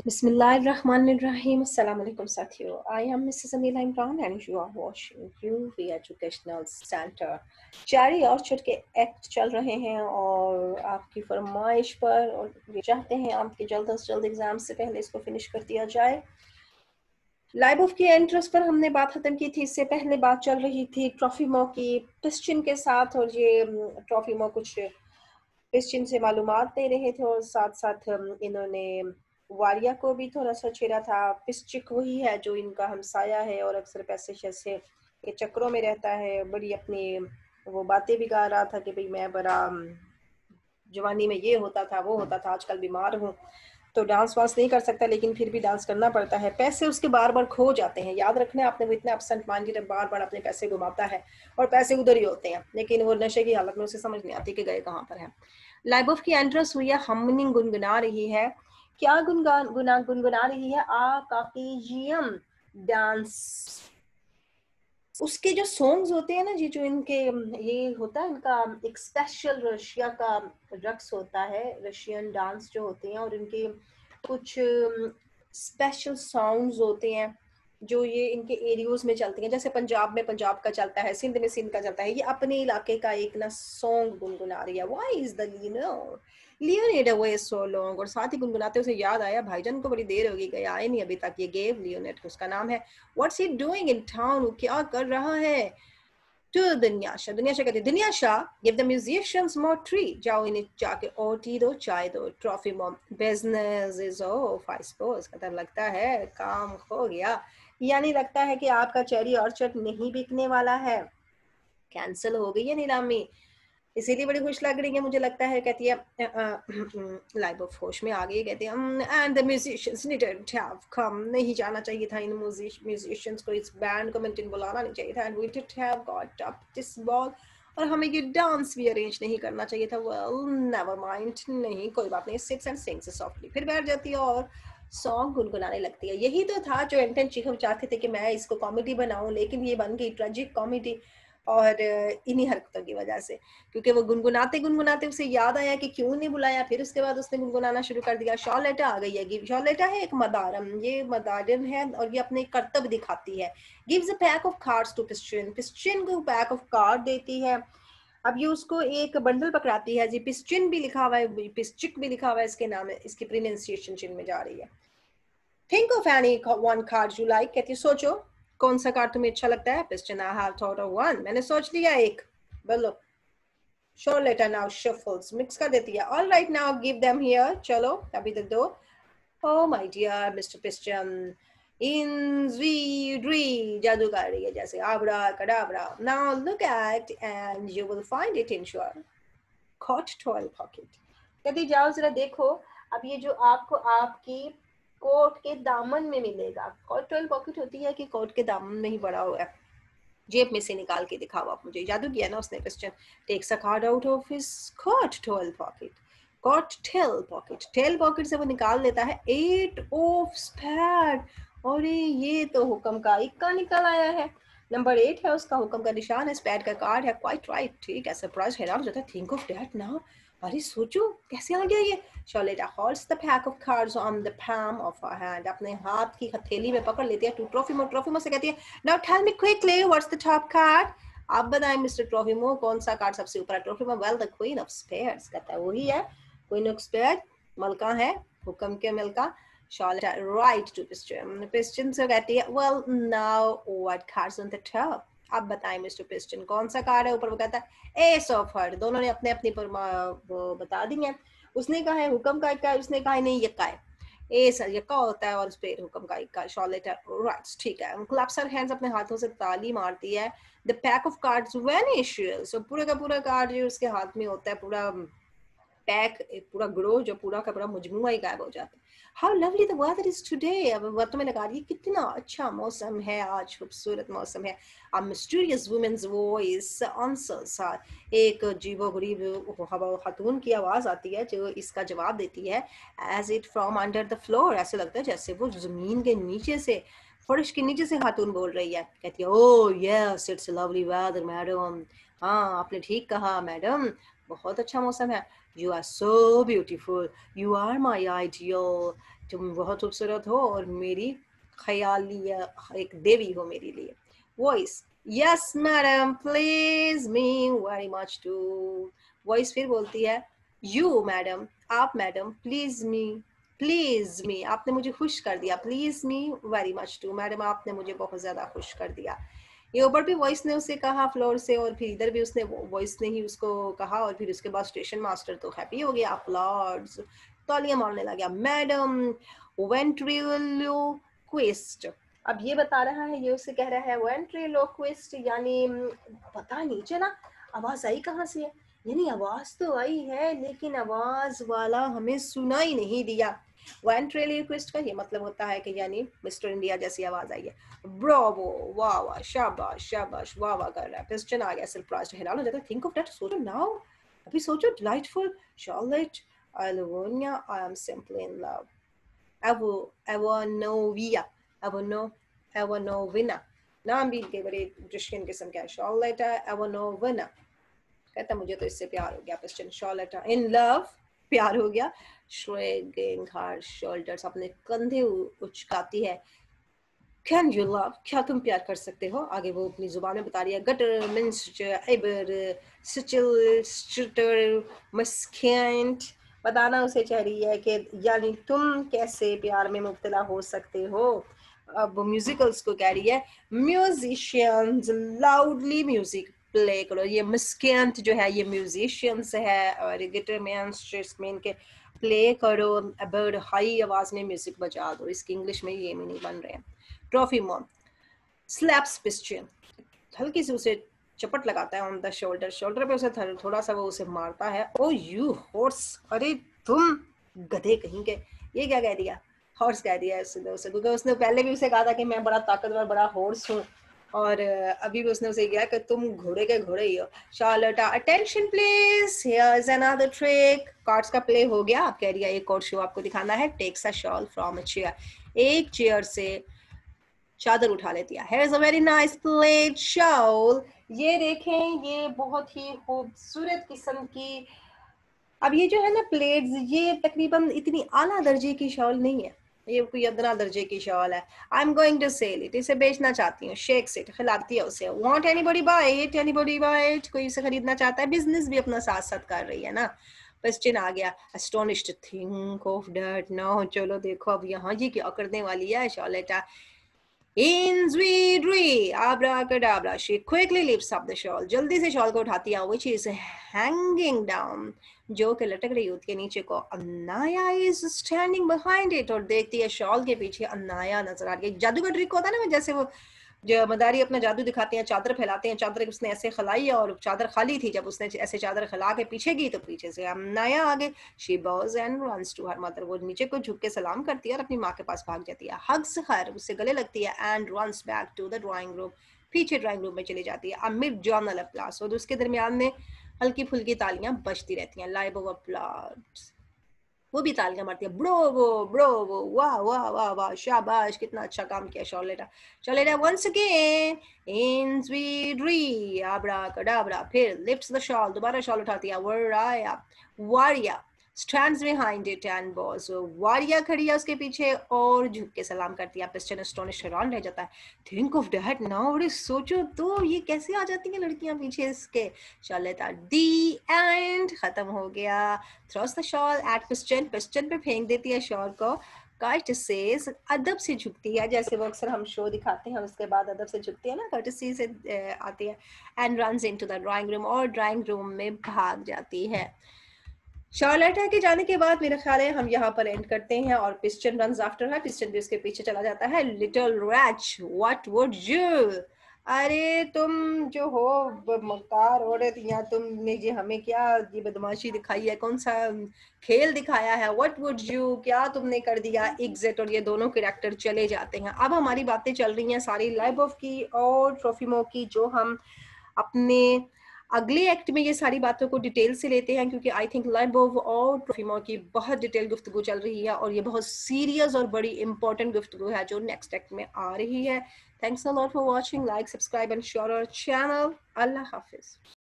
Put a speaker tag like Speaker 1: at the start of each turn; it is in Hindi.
Speaker 1: Bismillahirrahmanirrahim. Assalamu alaikum साथियों. I am Mrs. Amila Imran and you are watching UV Educational Center. Chari orchard के एक्ट चल रहे हैं और आपकी फरमाइश पर और ये चाहते हैं आपके जल्द से जल्द एग्जाम से पहले इसको फिनिश कर दिया जाए. लाइव ऑफ की एंट्रेंस पर हमने बात खत्म की थी. इससे पहले बात चल रही थी ट्रॉफीमो की पिस्चिन के साथ और ये ट्रॉफीमो कुछ पिस्चिन से मालूमात दे रहे थे और साथ साथ इन्होंने वारिया को भी थोड़ा सा छेड़ा था. पिस्चिक वही है जो इनका हमसाया है और अक्सर पैसे शैसे के चक्रों में रहता है. बड़ी अपनी वो बातें भी गा रहा था कि भाई मैं बड़ा जवानी में ये होता था वो होता था, आजकल बीमार हूँ तो डांस वांस नहीं कर सकता लेकिन फिर भी डांस करना पड़ता है. पैसे उसके बार बार खो जाते हैं. याद रखना आपने, वो इतना अपसेंट माइंडेड बार बार अपने पैसे घुमाता है और पैसे उधर ही होते हैं लेकिन वो नशे की हालत में उसे समझ नहीं आती कि गए कहाँ पर है. लाइबोफ की एंट्रेंस हुई है, हमनिंग गुनगुना रही है. क्या गुनगुना रही है? आ काफीजियम डांस. उसके जो सॉन्ग्स होते हैं ना जी, जो इनके ये होता है इनका एक स्पेशल रशिया का रक्स होता है, रशियन डांस जो होते हैं और इनके कुछ स्पेशल साउंड्स होते हैं जो ये इनके एरियोज में चलती हैं. जैसे पंजाब में पंजाब का चलता है, सिंध में सिंध का चलता है. ये अपने इलाके का एक ना सॉन्ग गुनगुना रही है. Why is the Leonard away so long. और साथ ही गुनगुनाते उसे याद आया भाईजान को बड़ी देर हो गई आए नहीं अभी तक. ये गेव लियोनेड उसका नाम है. What's he doing in town, वो क्या कर रहा है. To दुनियाशा, दुनियाशा कहती है दुनियाशा give the musicians more treat. जाओ इन्हें जाके और टी दो, चाय दो. Trophy mom business is off I suppose. कहता लगता है काम हो गया, यानी लगता है कि आपका चेरी ऑर्चर्ड नहीं बिकने वाला है, कैंसिल हो गई है नीलामी, इसीलिए बड़ी खुश लग रही है मुझे लगता है. कहती है लाइव ऑफ होश में आ गई. कहती है and the musicians didn't have come. नहीं जाना चाहिए था इन म्यूजिशियंस को, इस बैंड को मेंटेन बुलाना नहीं चाहिए था. And we didn't have got up this ball. और हमें ये डांस भी अरेंज नहीं करना चाहिए था. वेल नेवर माइंड, नहीं कोई बात नहीं. Sits and sings softly. फिर बैठ जाती है और सॉन्ग गुनगुनाने लगती है. यही तो था जो एंटन चेखव चाहते थे कि मैं इसको कॉमेडी बनाऊं, लेकिन ये बन गई ट्रेजिक कॉमेडी और इन्हीं हरकतों की वजह से. क्योंकि वो गुनगुनाते गुनगुनाते उसे याद आया कि क्यों नहीं बुलाया. फिर उसके बाद उसने गुनगुनाना शुरू कर दिया. शॉलेटा आ गई है. शॉलेटा है एक मदारम, ये मदारम है और ये अपने कर्तव्य दिखाती है. Gives a pack of cards to पिस्चिन. पिस्चिन को पैक ऑफ कार्ड देती है. अब ये उसको एक बंडल पकड़ाती है जी. पिस्चिन भी लिखा हुआ है, पिस्चिक भी लिखा हुआ है इसके नाम है. इसकी प्रोनाउंसिएशन चिन में जा रही है. Think of any one card you like. कहती है सोचो कौन सा कार्ड तुम्हें अच्छा लगता है. पिस्टन I have thought of one. मैंने सोच लिया एक. बोलो. शो लेटर नाउ शफल्स. मिक्स कर देती है. All right now give them here. चलो अभी तक दो. ओ माय डियर मिस्टर पिस्टन इन जी ड्री. जादू कर रही है जैसे abracadabra. Now look at and you will find it in your coat tail pocket. कहती जाओ जरा देखो. अब ये जो आपको आपकी कोट के दामन में मिलेगा. कोट टॉयल पॉकेट होती है कि कोट के दामन में ही पड़ा हुआ है. जेब में से निकाल के दिखाओ आप मुझे. जादू किया ना उसने. Question takes a card out of his coat tail pocket. Coat tail pocket. Tail pocket से वो निकाल लेता है 8 ऑफ स्पेड. और ये तो हुक्म का इक्का निकल आया है. नंबर 8 है उसका, हुक्म का निशान है, स्पेड का कार्ड है. Quite right. ठीक है. सरप्राइज हैरान हो जाता है. Think of that now. अरे सोचो कैसे आ गया ये. Charlotta holds the pack of cards on the palm of her hand. अपने हाथ की हथेली में पकड़ लेती है. टू ट्रॉफीमो. ट्रॉफीमो से कहती है now tell me quickly what's the top card. आप बताएं मिस्टर ट्रॉफीमो कौन सा कार्ड सबसे ऊपर है. Trofimov well the queen of spades. कहता है वही है क्वीन ऑफ स्पेयर, मलका है, हुक्म के मलका. शॉलेटा राइट टू पिस्टन. पिस्टन से कहती है well now what cards on the top. आप बताएं मिस्टर पिस्टन कौन सा कार्ड है ऊपर. वो कहता है एस ऑफ हर्ट. दोनों ने अपने अपनी वो बता दी है. उसने कहा है हुक्म का इक्का, उसने कहा है नहीं यक्का है. एस यक्का होता है और उस पे हुक्म का इक्का. Charlotta right. ठीक है. Claps her hands. अपने हाथों से ताली मारती है. The pack of cards vanishes. So पूरा का पूरा कार्ड जो उसके हाथ में होता है, पूरा पैक, पूरा ग्रो जो पूरा का पूरा मुजमुआ ही गायब हो जाता है. How lovely the weather is today. अब वक्त में लगा रही है कितना अच्छा मौसम है आज, खूबसूरत मौसम है. A mysterious women's voice answers. एक अजीबो गरीब हवा खातून की आवाज आती है जो इसका जवाब देती है. As it from under the floor. ऐसे लगता है जैसे वो जमीन के नीचे से, फर्श के नीचे से खातून बोल रही है. कहती है oh yes it's lovely weather madam. हाँ आपने ठीक कहा मैडम, बहुत अच्छा मौसम है। You are so beautiful, you are my ideal, तुम बहुत खूबसूरत हो और मेरी ख्याली एक देवी हो मेरे लिए। Voice, yes madam please me very much too. Voice फिर बोलती है, यू मैडम, आप मैडम, प्लीज मी, आपने मुझे खुश कर दिया, please me very much too, madam आपने मुझे बहुत ज्यादा खुश कर दिया। ये ऊपर भी वॉइस ने उसे कहा फ्लोर से, और फिर इधर भी उसने वॉइस ने ही उसको कहा, और फिर उसके बाद स्टेशन मास्टर तो हैप्पी हो गया, अपलॉड्स, तालियां मारने लगा। मैडम वेंट्रिलोक्विस्ट, अब ये बता रहा है, ये उसे कह रहा है वेंट्रिलोक्विस्ट, यानी पता नहीं चला आवाज आई कहाँ से है, यानी आवाज तो आई है लेकिन आवाज वाला हमें सुनाई नहीं दिया। वेंट्रिलोक्विस्ट का ये मतलब होता है कि यानी मिस्टर इंडिया जैसी आवाज आई है। ब्रावो, वाह वाह, शाबाश शाबाश, वाह वाह कर रहा है। पिस्टन आ गया सरप्राइज, हैरान हो जाता है। थिंक ऑफ दैट, सोचो नाउ, अभी सोचो, delightful, Charlotte, Livonia, I am simply in love. Evonovia, Evono, Evonovina, नाम भी इनके बड़े क्रिश्चियन किस्म का है। शार्लेटा एवोनोविना, कहता मुझे तो इससे प्यार हो गया। पिस्टन, शार्लेटा इन लव, प्यार हो गया। श्रेगिंग हर शोल्डर्स, अपने कंधे उचकाती है। कैन यू लव, क्या तुम प्यार कर सकते हो? आगे वो अपनी जुबान में बता रही है। गटर, मिंच, एबर, सिचिल, स्टर, मस्केंट, बताना उसे चाह रही है कि यानी तुम कैसे प्यार में मुब्तला हो सकते हो। अब म्यूजिकल्स को कह रही है, म्यूजिशियंस लाउडली म्यूजिक प्ले करो। ये मस्केंट जो है ये म्यूजिशियंस है, और गिटर में इनके प्ले करो, अबर्ड हाई आवाज में म्यूजिक बजा दो। इसकी इंग्लिश में ये मीनिंग बन रहे हैं। ट्रॉफी मॉम स्लैप्स पिस्टन, हल्की से उसे चपट लगाता है ऑन द शोल्डर, शोल्डर पे उसे थोड़ा सा वो उसे मारता है। ओ यू हॉर्स, अरे तुम गधे कहीं के, ये क्या कह दिया? हॉर्स कह दिया उसे, क्योंकि उसने पहले भी उसे कहा था कि मैं बड़ा ताकतवर बड़ा हॉर्स हूँ, और अभी भी उसने उसे कहा कि तुम घोड़े के घोड़े ही हो। Charlotta, attention please, here is another trick. Cards का प्ले हो गया। आप कह रही है एक और शो आपको दिखाना है। Takes a shawl from a chair, एक चेयर से चादर उठा लेती है। Here's a very nice plaid shawl, ये देखें, ये बहुत ही खूबसूरत किस्म की। अब ये जो है ना प्लेट्स, ये तकरीबन इतनी आला दर्जे की शॉल नहीं है, ये कोई अदना दर्जे की शॉल है। I am going to sell it, इसे बेचना चाहती हूँ। शेक इट, खिलाती है उसे। Want anybody buy it, anybody buy it, कोई इसे खरीदना चाहता है। बिजनेस भी अपना साथ साथ कर रही है ना। क्वेश्चन आ गया, astonished, think of that now, चलो देखो अब यहाँ ये क्या करने वाली है शॉलेटा। In sweet dream, abracadabra, she quickly lifts up the shawl. जल्दी से शॉल को उठाती है, which is hanging down, जो कि लटक रही होती है नीचे को। Annaya is standing behind it, और देखती है शॉल के पीछे अन्नाया नजर आ रही है। जादू का ट्रिक होता है ना, जैसे वो जो मदारी अपना जादू दिखाते हैं, चादर फैलाते हैं, चादर उसने ऐसे खिलाई और चादर खाली थी, जब उसने ऐसे चादर खिला के पीछे की तो पीछे से अन्नाया आगे। She bows and runs to her mother, वो नीचे को झुक के सलाम करती है और अपनी माँ के पास भाग जाती है। hugs her, उससे गले लगती है, and runs back to the drawing room, पीछे ड्राइंग रूम में चली जाती है। amid journal applause, और उसके दरमियान में हल्की फुल्की तालियां बजती रहती हैं। live of applause, वो भी तालियां मारती है। ब्रोवो ब्रोवो, वाह वाह वाह वाह, शाबाश, कितना अच्छा काम किया शॉलेटा। शॉलेटा वंस अगेन इन स्वीट री, आब्रा कडाब्रा, फिर लिफ्ट्स द शॉल, दोबारा शॉल उठाती है। Varya, Varya stands behind it and bows, Varya खड़ी है उसके पीछे और झुक के सलाम करती है। पिस्टन एस्टोनिश, हैरान रह जाता है। थिंक ऑफ दैट नाउ, अरे सोचो तो ये कैसे आ जाती हैं लड़कियां पीछे इसके। शॉलेटा, दी एंड, खत्म हो गया। Throws the shawl at piston, piston पे फेंक देती है शॉल को। कर्टसी, अदब से झुकती है, जैसे वो अक्सर हम शो दिखाते हैं उसके बाद अदब से झुकती है ना, कर्टसी से आती है। And runs into the drawing room, और ड्राइंग रूम में भाग जाती है। शार्लेटा के जाने के बाद मेरा ख्याल है हम यहाँ पर एंड करते हैं, और पिस्टन रन्स आफ्टर है, पिस्टन भी उसके पीछे चला जाता है। Little wretch, what would you, अरे तुम जो हो मक्कार औरत, या तुमने ये हमें क्या ये बदमाशी दिखाई है, कौन सा खेल दिखाया है। व्हाट वुड यू, क्या तुमने कर दिया। एग्जिट, और ये दोनों कैरेक्टर चले जाते हैं। अब हमारी बातें चल रही हैं सारी लाइबॉफ की और ट्रोफिमो की, जो हम अपने अगले एक्ट में ये सारी बातों को डिटेल से लेते हैं, क्योंकि आई थिंक लाइबोव और ट्रोफिमो की बहुत डिटेल गुफ्तगू चल रही है, और ये बहुत सीरियस और बड़ी इंपॉर्टेंट गुफ्तगू है जो नेक्स्ट एक्ट में आ रही है। Thanks a lot for watching, like, subscribe and share our channel. अल्लाह हाफिज।